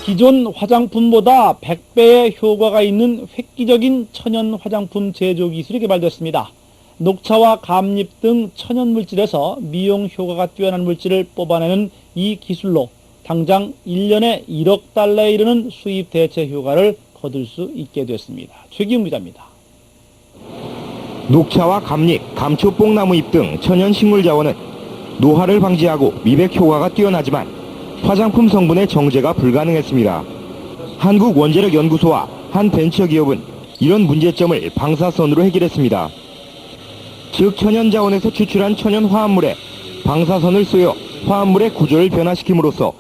기존 화장품보다 100배의 효과가 있는 획기적인 천연 화장품 제조 기술이 개발됐습니다. 녹차와 감잎 등 천연 물질에서 미용 효과가 뛰어난 물질을 뽑아내는 이 기술로 당장 1년에 1억 달러에 이르는 수입 대체 효과를 거둘 수 있게 됐습니다. 최기훈 기자입니다. 녹차와 감잎, 감초 뽕나무 잎 등 천연 식물 자원은 노화를 방지하고 미백 효과가 뛰어나지만 화장품 성분의 정제가 불가능했습니다. 한국원자력연구소와 한 벤처기업은 이런 문제점을 방사선으로 해결했습니다. 즉 천연 자원에서 추출한 천연 화합물에 방사선을 쏘여 화합물의 구조를 변화시킴으로써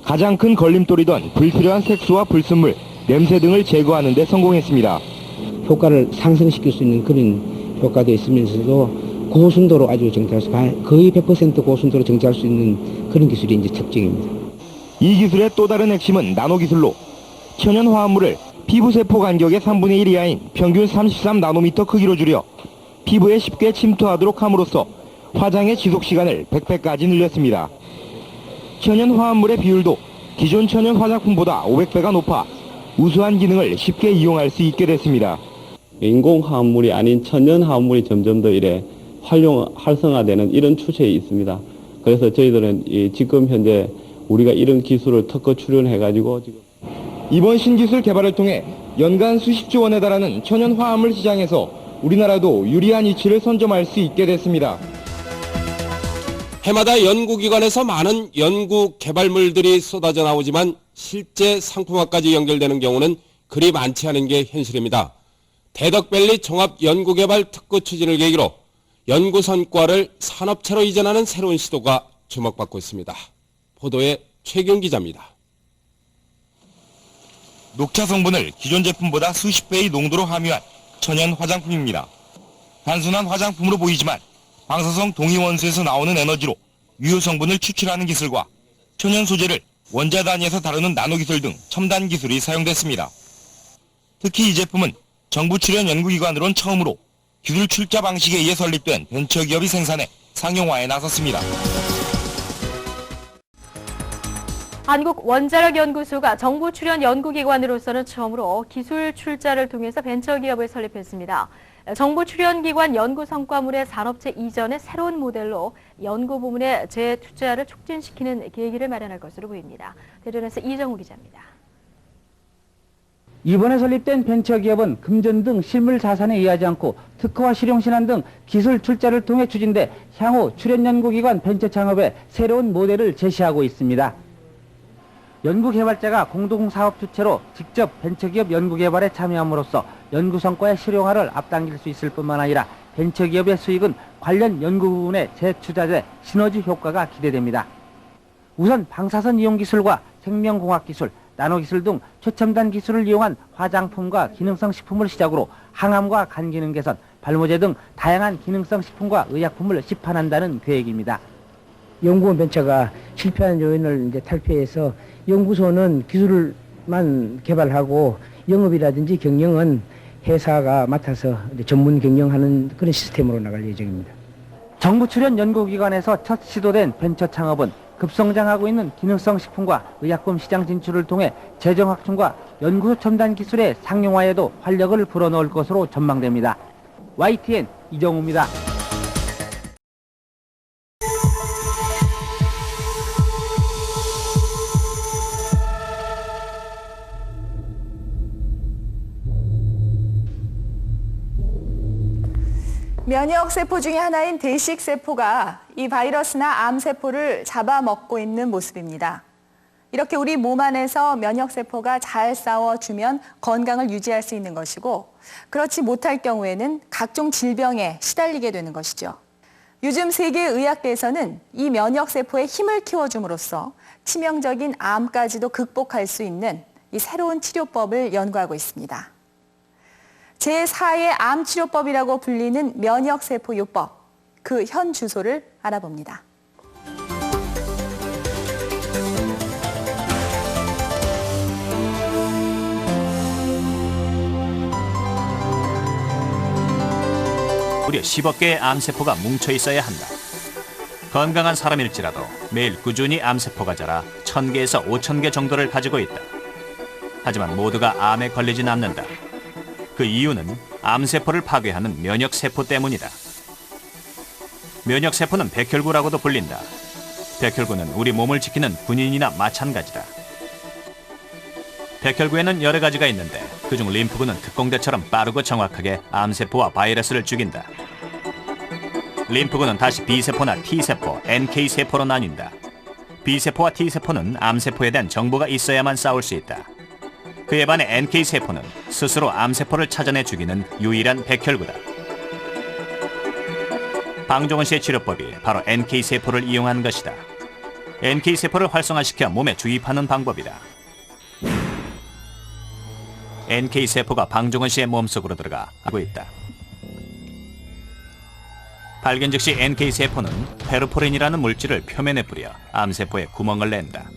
가장 큰 걸림돌이던 불필요한 색소와 불순물, 냄새 등을 제거하는 데 성공했습니다. 효과를 상승시킬 수 있는 그런 효과도 있으면서도 고순도로 아주 정제할 수, 거의 100% 고순도로 정제할 수 있는 그런 기술이 이제 특징입니다. 이 기술의 또 다른 핵심은 나노기술로 천연 화합물을 피부세포 간격의 3분의 1 이하인 평균 33나노미터 크기로 줄여 피부에 쉽게 침투하도록 함으로써 화장의 지속시간을 100배까지 늘렸습니다. 천연 화합물의 비율도 기존 천연 화장품보다 500배가 높아 우수한 기능을 쉽게 이용할 수 있게 됐습니다. 인공 화합물이 아닌 천연 화합물이 점점 더 활성화되는 이런 추세에 있습니다. 그래서 저희들은 지금 현재 우리가 이런 기술을 특허 출원해가지고 지금 이번 신기술 개발을 통해 연간 수십조 원에 달하는 천연 화합물 시장에서 우리나라도 유리한 위치를 선점할 수 있게 됐습니다. 해마다 연구기관에서 많은 연구 개발물들이 쏟아져 나오지만 실제 상품화까지 연결되는 경우는 그리 많지 않은 게 현실입니다. 대덕밸리 종합연구개발 특구 추진을 계기로 연구 성과를 산업체로 이전하는 새로운 시도가 주목받고 있습니다. 보도에 최경 기자입니다. 녹차 성분을 기존 제품보다 수십 배의 농도로 함유한 천연 화장품입니다. 단순한 화장품으로 보이지만 방사성 동위원소에서 나오는 에너지로 유효 성분을 추출하는 기술과 천연 소재를 원자 단위에서 다루는 나노기술 등 첨단 기술이 사용됐습니다. 특히 이 제품은 정부 출연 연구기관으론 처음으로 기술 출자 방식에 의해 설립된 벤처기업이 생산해 상용화에 나섰습니다. 한국원자력연구소가 정부 출연 연구기관으로서는 처음으로 기술 출자를 통해서 벤처기업을 설립했습니다. 정부 출연기관 연구 성과물의 산업체 이전의 새로운 모델로 연구 부문의 재투자를 촉진시키는 계기를 마련할 것으로 보입니다. 대전에서 이정우 기자입니다. 이번에 설립된 벤처기업은 금전 등 실물 자산에 의하지 않고 특허와 실용신안 등 기술 출자를 통해 추진돼 향후 출연연구기관 벤처 창업의 새로운 모델을 제시하고 있습니다. 연구개발자가 공동사업 주체로 직접 벤처기업 연구개발에 참여함으로써 연구 성과의 실용화를 앞당길 수 있을 뿐만 아니라 벤처기업의 수익은 관련 연구 부분에 재투자돼 시너지 효과가 기대됩니다. 우선 방사선 이용 기술과 생명공학 기술, 나노기술 등 최첨단 기술을 이용한 화장품과 기능성 식품을 시작으로 항암과 간 기능 개선, 발모제 등 다양한 기능성 식품과 의약품을 시판한다는 계획입니다. 연구원 벤처가 실패한 요인을 이제 탈피해서 연구소는 기술만 개발하고 영업이라든지 경영은 회사가 맡아서 전문 경영하는 그런 시스템으로 나갈 예정입니다. 정부 출연 연구기관에서 첫 시도된 벤처 창업은 급성장하고 있는 기능성 식품과 의약품 시장 진출을 통해 재정 확충과 연구소 첨단 기술의 상용화에도 활력을 불어넣을 것으로 전망됩니다. YTN 이정우입니다. 면역세포 중에 하나인 대식세포가 이 바이러스나 암세포를 잡아먹고 있는 모습입니다. 이렇게 우리 몸 안에서 면역세포가 잘 싸워주면 건강을 유지할 수 있는 것이고 그렇지 못할 경우에는 각종 질병에 시달리게 되는 것이죠. 요즘 세계의학계에서는 이 면역세포의 힘을 키워줌으로써 치명적인 암까지도 극복할 수 있는 이 새로운 치료법을 연구하고 있습니다. 제4의 암치료법이라고 불리는 면역세포요법, 그 현 주소를 알아봅니다. 무려 10억 개의 암세포가 뭉쳐 있어야 한다. 건강한 사람일지라도 매일 꾸준히 암세포가 자라 1000개에서 5000개 정도를 가지고 있다. 하지만 모두가 암에 걸리진 않는다. 그 이유는 암세포를 파괴하는 면역세포 때문이다. 면역세포는 백혈구라고도 불린다. 백혈구는 우리 몸을 지키는 군인이나 마찬가지다. 백혈구에는 여러 가지가 있는데 그중 림프구는 특공대처럼 빠르고 정확하게 암세포와 바이러스를 죽인다. 림프구는 다시 B세포나 T세포, NK세포로 나뉜다. B세포와 T세포는 암세포에 대한 정보가 있어야만 싸울 수 있다. 그에 반해 NK세포는 스스로 암세포를 찾아내 죽이는 유일한 백혈구다. 방종원 씨의 치료법이 바로 NK세포를 이용한 것이다. NK세포를 활성화시켜 몸에 주입하는 방법이다. NK세포가 방종원 씨의 몸속으로 들어가 하고 있다. 발견 즉시 NK세포는 페르포린이라는 물질을 표면에 뿌려 암세포에 구멍을 낸다.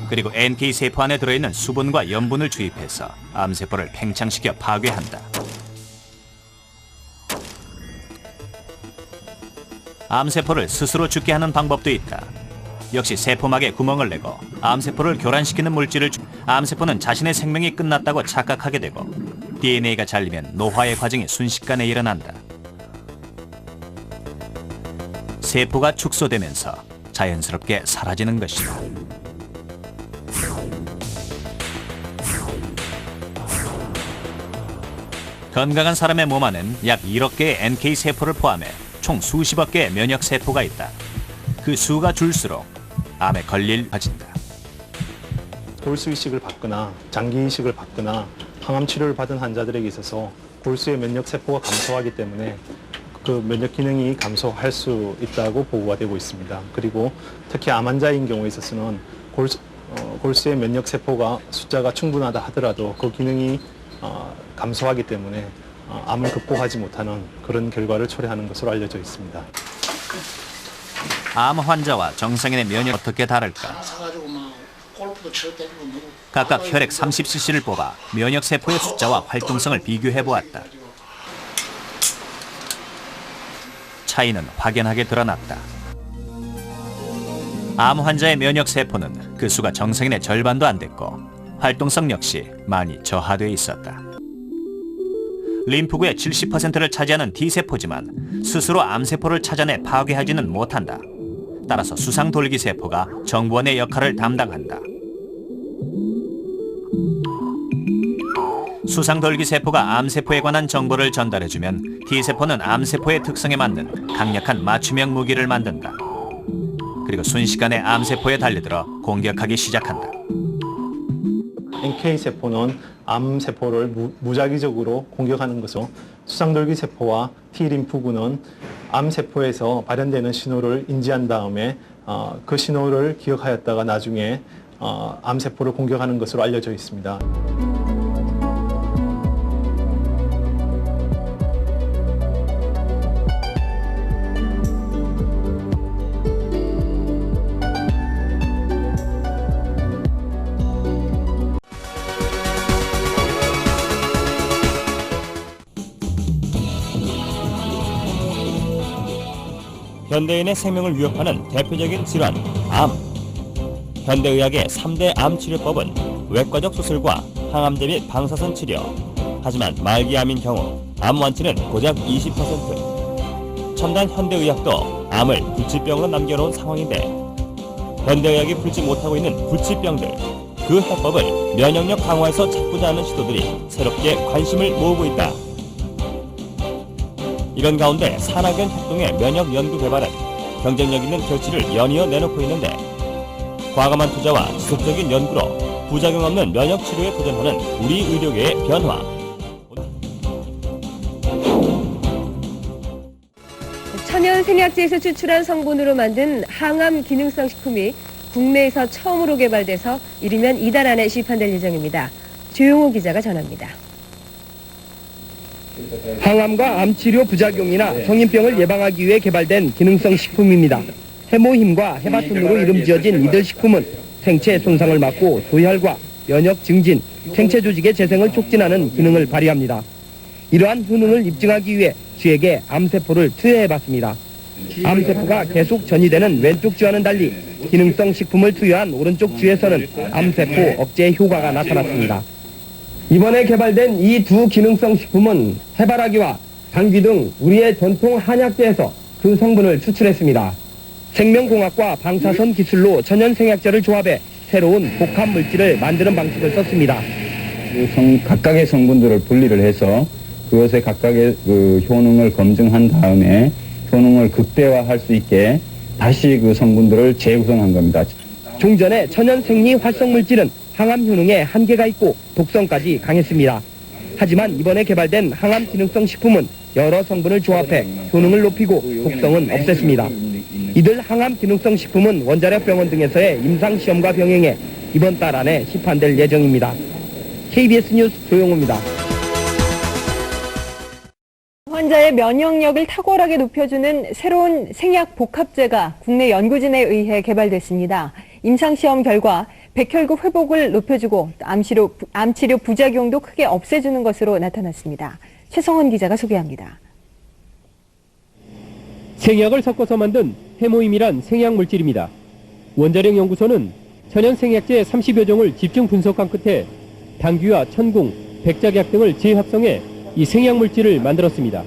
그리고 NK세포 안에 들어있는 수분과 염분을 주입해서 암세포를 팽창시켜 파괴한다. 암세포를 스스로 죽게 하는 방법도 있다. 역시 세포막에 구멍을 내고 암세포를 교란시키는 물질을 암세포는 자신의 생명이 끝났다고 착각하게 되고 DNA가 잘리면 노화의 과정이 순식간에 일어난다. 세포가 축소되면서 자연스럽게 사라지는 것이다. 건강한 사람의 몸 안엔 약 1억 개의 NK세포를 포함해 총 수십억 개의 면역세포가 있다. 그 수가 줄수록 암에 걸릴 가진다. 골수 이식을 받거나 장기 이식을 받거나 항암 치료를 받은 환자들에게 있어서 골수의 면역 세포가 감소하기 때문에 그 면역 기능이 감소할 수 있다고 보고가 되고 있습니다. 그리고 특히 암 환자인 경우에 있어서는 골수의 면역 세포가 숫자가 충분하다 하더라도 그 기능이 감소하기 때문에 암을 극복하지 못하는 그런 결과를 초래하는 것으로 알려져 있습니다. 암 환자와 정상인의 면역이 어떻게 다를까? 각각 혈액 30cc를 뽑아 면역세포의 숫자와 활동성을 비교해보았다. 차이는 확연하게 드러났다. 암 환자의 면역세포는 그 수가 정상인의 절반도 안 됐고 활동성 역시 많이 저하돼 있었다. 림프구의 70%를 차지하는 T세포지만 스스로 암세포를 찾아내 파괴하지는 못한다. 따라서 수상돌기세포가 정보원의 역할을 담당한다. 수상돌기세포가 암세포에 관한 정보를 전달해주면 T세포는 암세포의 특성에 맞는 강력한 맞춤형 무기를 만든다. 그리고 순식간에 암세포에 달려들어 공격하기 시작한다. NK세포는 암세포를 무작위적으로 공격하는 것으로 수상돌기세포와 T림프구는 암세포에서 발현되는 신호를 인지한 다음에 그 신호를 기억하였다가 나중에 암세포를 공격하는 것으로 알려져 있습니다. 현대인의 생명을 위협하는 대표적인 질환, 암. 현대의학의 3대 암 치료법은 외과적 수술과 항암제 및 방사선 치료. 하지만 말기암인 경우 암 완치는 고작 20%. 첨단 현대의학도 암을 불치병으로 남겨놓은 상황인데 현대의학이 풀지 못하고 있는 불치병들, 그 해법을 면역력 강화에서 찾고자 하는 시도들이 새롭게 관심을 모으고 있다. 이런 가운데 산학연 협동의 면역 연구 개발은 경쟁력 있는 결실을 연이어 내놓고 있는데 과감한 투자와 지속적인 연구로 부작용 없는 면역 치료에 도전하는 우리 의료계의 변화. 천연 생약제에서 추출한 성분으로 만든 항암 기능성 식품이 국내에서 처음으로 개발돼서 이르면 이달 안에 시판될 예정입니다. 조용호 기자가 전합니다. 항암과 암치료 부작용이나 성인병을 예방하기 위해 개발된 기능성 식품입니다. 해모힘과 해바톤으로 이름 지어진 이들 식품은 생체 손상을 막고 소혈과 면역 증진, 생체 조직의 재생을 촉진하는 기능을 발휘합니다. 이러한 효능을 입증하기 위해 쥐에게 암세포를 투여해봤습니다. 암세포가 계속 전이되는 왼쪽 쥐와는 달리 기능성 식품을 투여한 오른쪽 쥐에서는 암세포 억제 효과가 나타났습니다. 이번에 개발된 이 두 기능성 식품은 해바라기와 당귀 등 우리의 전통 한약재에서 그 성분을 추출했습니다. 생명공학과 방사선 기술로 천연생약제를 조합해 새로운 복합 물질을 만드는 방식을 썼습니다. 각각의 성분들을 분리를 해서 그것의 각각의 효능을 검증한 다음에 효능을 극대화할 수 있게 다시 그 성분들을 재구성한 겁니다. 종전의 천연생리 활성물질은 항암 효능에 한계가 있고 독성까지 강했습니다. 하지만 이번에 개발된 항암 기능성 식품은 여러 성분을 조합해 효능을 높이고 독성은 없앴습니다. 이들 항암 기능성 식품은 원자력 병원 등에서의 임상시험과 병행해 이번 달 안에 시판될 예정입니다. KBS 뉴스 조용호입니다. 환자의 면역력을 탁월하게 높여주는 새로운 생약 복합제가 국내 연구진에 의해 개발됐습니다. 임상시험 결과 백혈구 회복을 높여주고 암치료 부작용도 크게 없애주는 것으로 나타났습니다. 최성원 기자가 소개합니다. 생약을 섞어서 만든 해모임이란 생약물질입니다. 원자력 연구소는 천연생약제 30여 종을 집중 분석한 끝에 당귀와 천궁, 백작약 등을 재합성해 이 생약물질을 만들었습니다.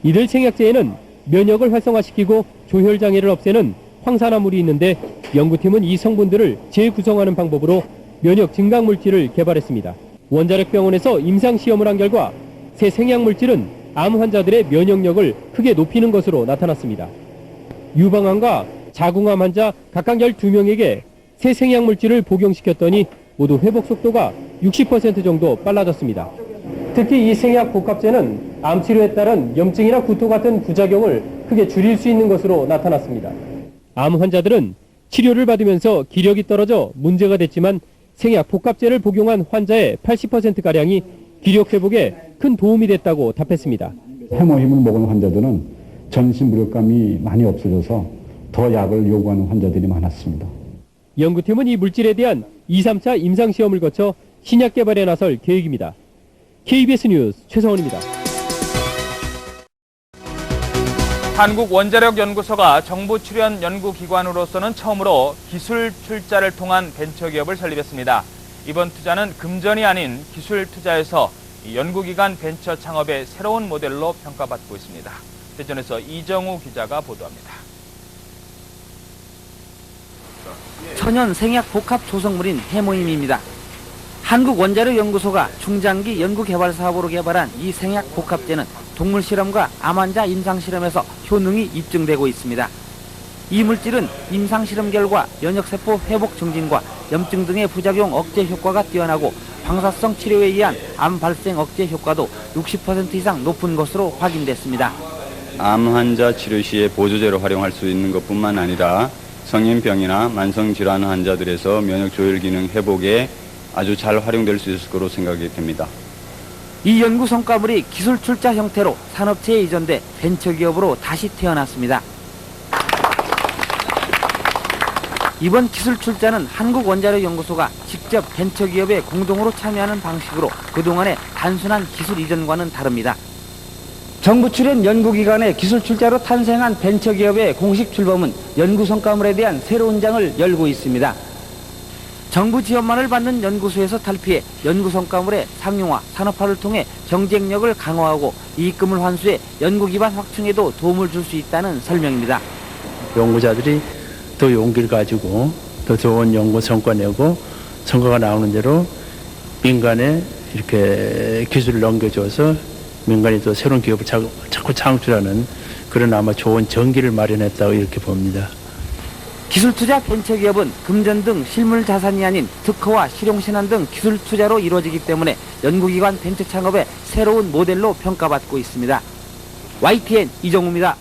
이들 생약제에는 면역을 활성화시키고 조혈장애를 없애는 황산화물이 있는데 연구팀은 이 성분들을 재구성하는 방법으로 면역 증강물질을 개발했습니다. 원자력 병원에서 임상시험을 한 결과 새 생약물질은 암 환자들의 면역력을 크게 높이는 것으로 나타났습니다. 유방암과 자궁암 환자 각각 12명에게 새 생약물질을 복용시켰더니 모두 회복 속도가 60% 정도 빨라졌습니다. 특히 이 생약 복합제는 암 치료에 따른 염증이나 구토 같은 부작용을 크게 줄일 수 있는 것으로 나타났습니다. 암 환자들은 치료를 받으면서 기력이 떨어져 문제가 됐지만 생약 복합제를 복용한 환자의 80%가량이 기력 회복에 큰 도움이 됐다고 답했습니다. 해모힘을 먹은 환자들은 전신 무력감이 많이 없어져서 더 약을 요구하는 환자들이 많았습니다. 연구팀은 이 물질에 대한 2, 3차 임상시험을 거쳐 신약 개발에 나설 계획입니다. KBS 뉴스 최성원입니다. 한국원자력연구소가 정부 출연 연구기관으로서는 처음으로 기술 출자를 통한 벤처기업을 설립했습니다. 이번 투자는 금전이 아닌 기술 투자에서 연구기관 벤처 창업의 새로운 모델로 평가받고 있습니다. 대전에서 이정우 기자가 보도합니다. 천연 생약 복합 조성물인 해모임입니다. 한국원자력연구소가 중장기 연구개발 사업으로 개발한 이 생약 복합제는 동물 실험과 암 환자 임상 실험에서 효능이 입증되고 있습니다. 이 물질은 임상 실험 결과 면역세포 회복 증진과 염증 등의 부작용 억제 효과가 뛰어나고 방사성 치료에 의한 암 발생 억제 효과도 60% 이상 높은 것으로 확인됐습니다. 암 환자 치료 시에 보조제로 활용할 수 있는 것뿐만 아니라 성인병이나 만성질환 환자들에서 면역 조절 기능 회복에 아주 잘 활용될 수 있을 거로 생각이 됩니다. 이 연구 성과물이 기술 출자 형태로 산업체에 이전돼 벤처기업으로 다시 태어났습니다. 이번 기술 출자는 한국원자력연구소가 직접 벤처기업에 공동으로 참여하는 방식으로 그동안의 단순한 기술 이전과는 다릅니다. 정부 출연 연구기관의 기술 출자로 탄생한 벤처기업의 공식 출범은 연구 성과물에 대한 새로운 장을 열고 있습니다. 정부 지원만을 받는 연구소에서 탈피해 연구 성과물의 상용화, 산업화를 통해 경쟁력을 강화하고 이익금을 환수해 연구 기반 확충에도 도움을 줄 수 있다는 설명입니다. 연구자들이 더 용기를 가지고 더 좋은 연구 성과 내고 성과가 나오는 대로 민간에 이렇게 기술을 넘겨줘서 민간이 또 새로운 기업을 자꾸 창출하는 그런 아마 좋은 전기를 마련했다고 이렇게 봅니다. 기술투자 벤처기업은 금전 등 실물 자산이 아닌 특허와 실용신안 등 기술 투자로 이루어지기 때문에 연구기관 벤처 창업의 새로운 모델로 평가받고 있습니다. YTN 이정우입니다.